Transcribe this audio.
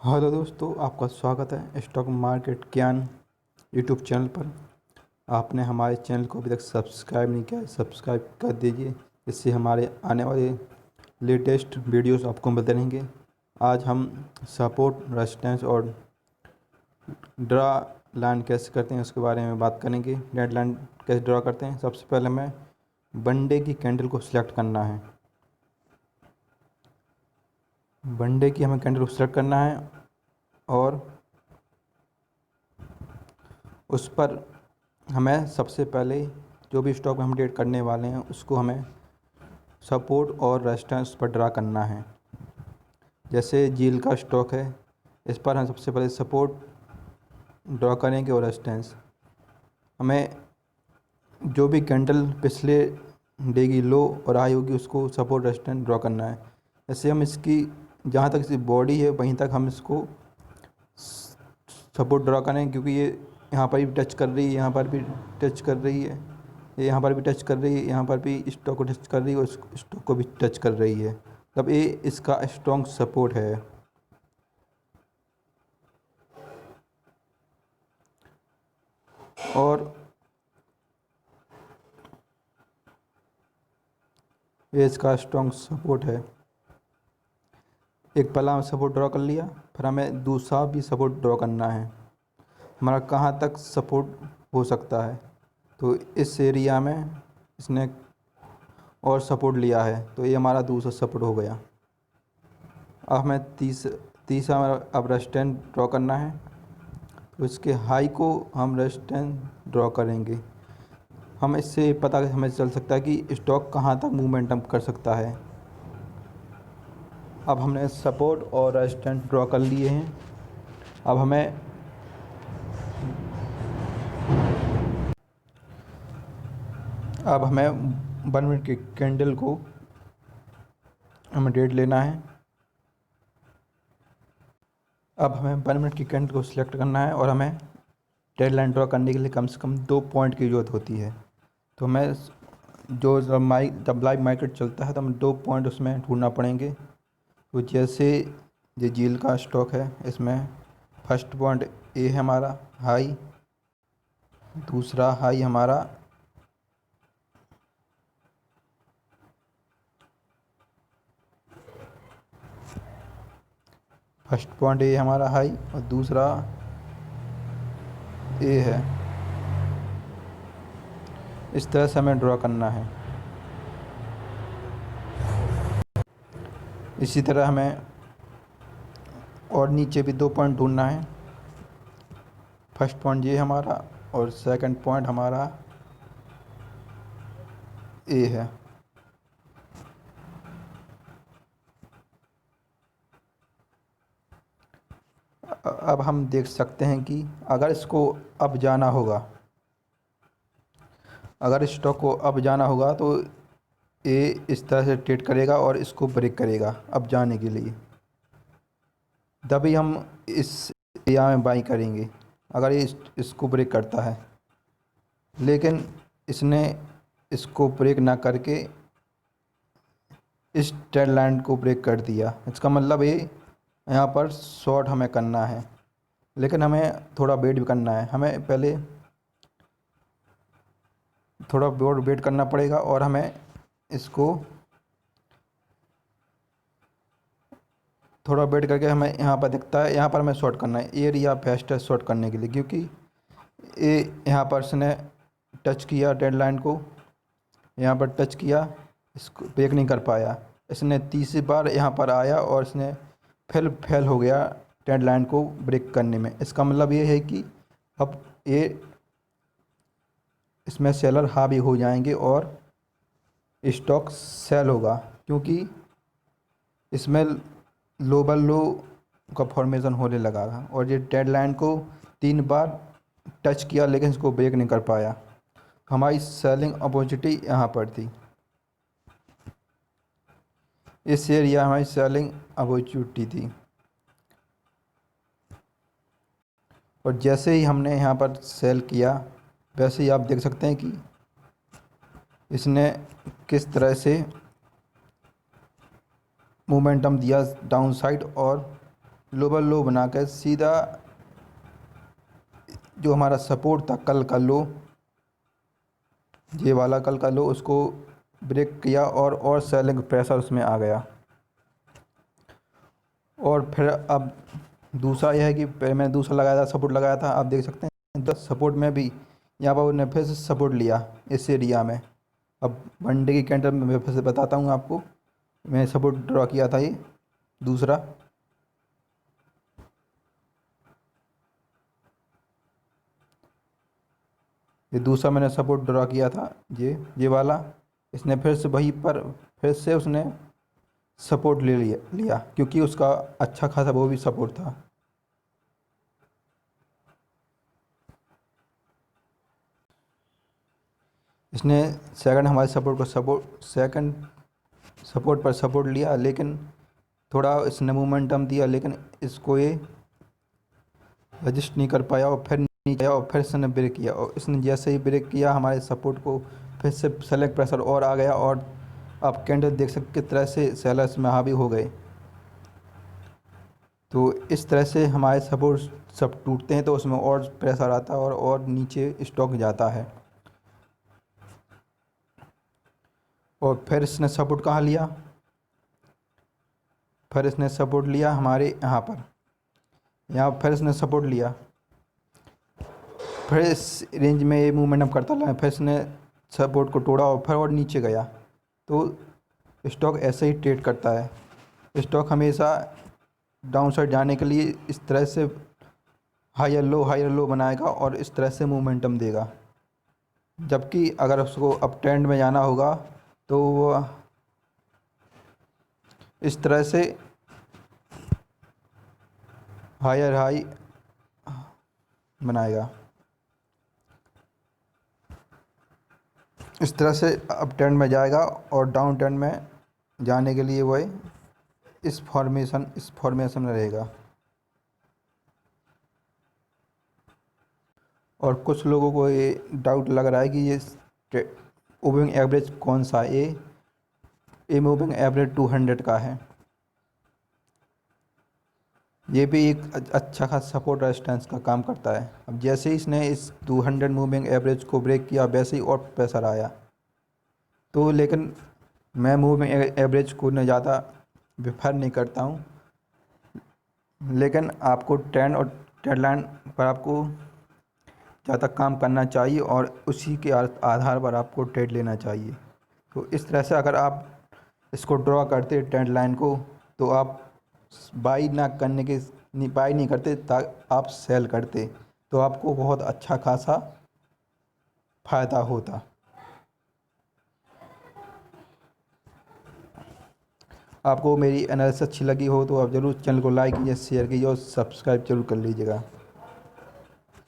Hello दोस्तों, आपका स्वागत है स्टॉक मार्केट ज्ञान यूट्यूब चैनल पर। आपने हमारे चैनल को अभी तक सब्सक्राइब नहीं किया है, सब्सक्राइब कर दीजिए। इससे हमारे आने वाले लेटेस्ट वीडियोस आपको मिलते रहेंगे। आज हम सपोर्ट, रेजिस्टेंस और ड्रा लाइन कैसे करते हैं उसके बारे में बात करेंगे। डेड लाइन कैसे ड्रा करते हैं। सबसे पहले हमें वनडे की कैंडल को सिलेक्ट करना है। वनडे की हमें कैंडल को सिलेक्ट करना है और उस पर हमें सबसे पहले जो भी स्टॉक हम ट्रेड करने वाले हैं उसको हमें सपोर्ट और रेजिस्टेंस पर ड्रा करना है। जैसे जील का स्टॉक है, इस पर हम सबसे पहले सपोर्ट ड्रा करेंगे और रेजिस्टेंस। हमें जो भी कैंडल पिछले डे की लो और हाई होगी उसको सपोर्ट रेजिस्टेंस ड्रा करना है। जैसे हम इसकी जहाँ तक इसकी बॉडी है वहीं तक हम इसको सपोर्ट ड्रा करें, क्योंकि ये यहाँ पर भी टच कर रही है, यहाँ पर भी टच कर रही है, ये यहाँ पर भी टच कर रही है, यहाँ पर भी स्टॉक को टच कर रही है और स्टॉक को भी टच कर रही है। तब ये इसका स्ट्रॉन्ग सपोर्ट है। और ये इसका स्ट्रॉन्ग सपोर्ट है। एक पहला सपोर्ट ड्रॉ कर लिया, फिर हमें दूसरा भी सपोर्ट ड्रॉ करना है। हमारा कहाँ तक सपोर्ट हो सकता है, तो इस एरिया में इसने और सपोर्ट लिया है, तो ये हमारा दूसरा सपोर्ट हो गया। अब हमें तीसरा अब रेजिस्टेंस ड्रॉ करना है, तो इसके हाई को हम रेजिस्टेंस ड्रॉ करेंगे। हम इससे पता हमें चल सकता है कि स्टॉक कहाँ तक मूवमेंटम कर सकता है। अब हमने सपोर्ट और रेजिस्टेंस ड्रॉ कर लिए हैं। अब हमें 1 मिनट की कैंडल को हमें डेट लेना है। अब हमें 1 मिनट की कैंडल को सिलेक्ट करना है और हमें डेड लाइन ड्रॉ करने के लिए कम से कम 2 पॉइंट की ज़रूरत होती है। तो हमें जब लाइव मार्केट चलता है तो हमें 2 पॉइंट उसमें ढूंढना पड़ेंगे। तो जैसे ये जील का स्टॉक है, इसमें फर्स्ट पॉइंट ए है हमारा हाई, दूसरा हाई हमारा फर्स्ट पॉइंट ए हमारा हाई और दूसरा ए है। इस तरह से हमें ड्रॉ करना है। इसी तरह हमें और नीचे भी 2 पॉइंट ढूंढना है। फर्स्ट पॉइंट ये हमारा और सेकंड पॉइंट हमारा ए है। अब हम देख सकते हैं कि अगर इसको अब जाना होगा, अगर स्टॉक को अब जाना होगा तो ए इस तरह से ट्रेड करेगा और इसको ब्रेक करेगा अब जाने के लिए, तभी हम इस एरिया में बाई करेंगे। अगर ये इसको ब्रेक करता है, लेकिन इसने इसको ब्रेक ना करके इस ट्रेंड लाइन को ब्रेक कर दिया, इसका मतलब ये यहाँ पर शॉर्ट हमें करना है। लेकिन हमें थोड़ा वेट भी करना है, हमें पहले थोड़ा और वेट करना पड़ेगा और हमें इसको थोड़ा वेट करके हमें यहाँ पर दिखता है, यहाँ पर हमें शॉर्ट करना है। एरिया बेस्ट है शॉर्ट करने के लिए, क्योंकि ये यहाँ पर इसने टच किया डेड लाइन को, यहाँ पर टच किया, इसको ब्रेक नहीं कर पाया। इसने तीसरी बार यहाँ पर आया और इसने फिर फेल हो गया डेड लाइन को ब्रेक करने में। इसका मतलब ये है कि अब ये इसमें सेलर हावी हो जाएंगे और स्टॉक सेल होगा, क्योंकि इसमें लो बाय लो का फॉर्मेशन होने लगा था और ये डेड लाइन को 3 बार टच किया लेकिन इसको ब्रेक नहीं कर पाया। हमारी सेलिंग अपॉर्चुनिटी यहाँ पर थी, इस एरिया हमारी सेलिंग अपॉर्चुनिटी थी। और जैसे ही हमने यहाँ पर सेल किया, वैसे ही आप देख सकते हैं कि इसने किस तरह से मोमेंटम दिया डाउन साइड और लोअर लो बनाकर सीधा जो हमारा सपोर्ट था कल का लो, ये वाला कल का लो, उसको ब्रेक किया और सेलिंग प्रेशर उसमें आ गया। और फिर अब दूसरा यह है कि पहले मैंने दूसरा लगाया था, सपोर्ट लगाया था, आप देख सकते हैं 10 सपोर्ट में भी यहाँ पर उन्होंने फिर से सपोर्ट लिया इस एरिया में। अब 1 डे की कैंडल में मैं फिर से बताता हूँ आपको, मैंने सपोर्ट ड्रॉ किया था ये दूसरा, ये दूसरा मैंने सपोर्ट ड्रॉ किया था, ये वाला। इसने फिर से वहीं पर फिर से उसने सपोर्ट ले लिया क्योंकि उसका अच्छा खासा वो भी सपोर्ट था। इसने सेकंड हमारे सेकंड सपोर्ट पर सपोर्ट लिया, लेकिन थोड़ा इसने मोमेंटम दिया, लेकिन इसको ये रजिस्ट नहीं कर पाया और फिर नीचे आया और फिर इसने ब्रेक किया। और इसने जैसे ही ब्रेक किया हमारे सपोर्ट को फिर से सेलेक्ट प्रेशर और आ गया, और आप कैंडल देख सकते किस तरह से सेलर्स में हावी हो गए। तो इस तरह से हमारे सपोर्ट सब टूटते हैं तो उसमें और प्रेशर आता है और नीचे स्टॉक जाता है। और फिर इसने सपोर्ट कहाँ लिया, फिर इसने सपोर्ट लिया हमारे यहाँ पर, यहाँ फिर इसने सपोर्ट लिया, फिर इस रेंज में ये मूवमेंट अब करता रहा, फिर इसने सपोर्ट को तोड़ा और फिर और नीचे गया। तो स्टॉक ऐसे ही ट्रेड करता है, स्टॉक हमेशा डाउन साइड जाने के लिए इस तरह से हायर लो बनाएगा और इस तरह से मोमेंटम देगा। जबकि अगर उसको अप ट्रेंड में जाना होगा तो वो इस तरह से हायर हाई बनाएगा, इस तरह से अप ट्रेंड में जाएगा और डाउन ट्रेंड में जाने के लिए वो इस फॉर्मेशन में रहेगा। और कुछ लोगों को ये डाउट लग रहा है कि ये मूविंग एवरेज कौन सा है, ये मूविंग एवरेज 200 का है। ये भी एक अच्छा खासा सपोर्ट रेजिस्टेंस का काम करता है। अब जैसे ही इसने इस 200 मूविंग एवरेज को ब्रेक किया वैसे ही और प्रेशर आया। तो लेकिन मैं मूविंग एवरेज को न ज़्यादा प्रेफर नहीं करता हूँ, लेकिन आपको ट्रेंड और ट्रेंड लाइन पर आपको ज़्यादा काम करना चाहिए और उसी के आधार पर आपको ट्रेड लेना चाहिए। तो इस तरह से अगर आप इसको ड्रॉ करते ट्रेंड लाइन को तो आप बाई नहीं करते, आप सेल करते तो आपको बहुत अच्छा खासा फ़ायदा होता। आपको मेरी एनालिसिस अच्छी लगी हो तो आप ज़रूर चैनल को लाइक कीजिए, शेयर कीजिए और सब्सक्राइब जरूर कर लीजिएगा।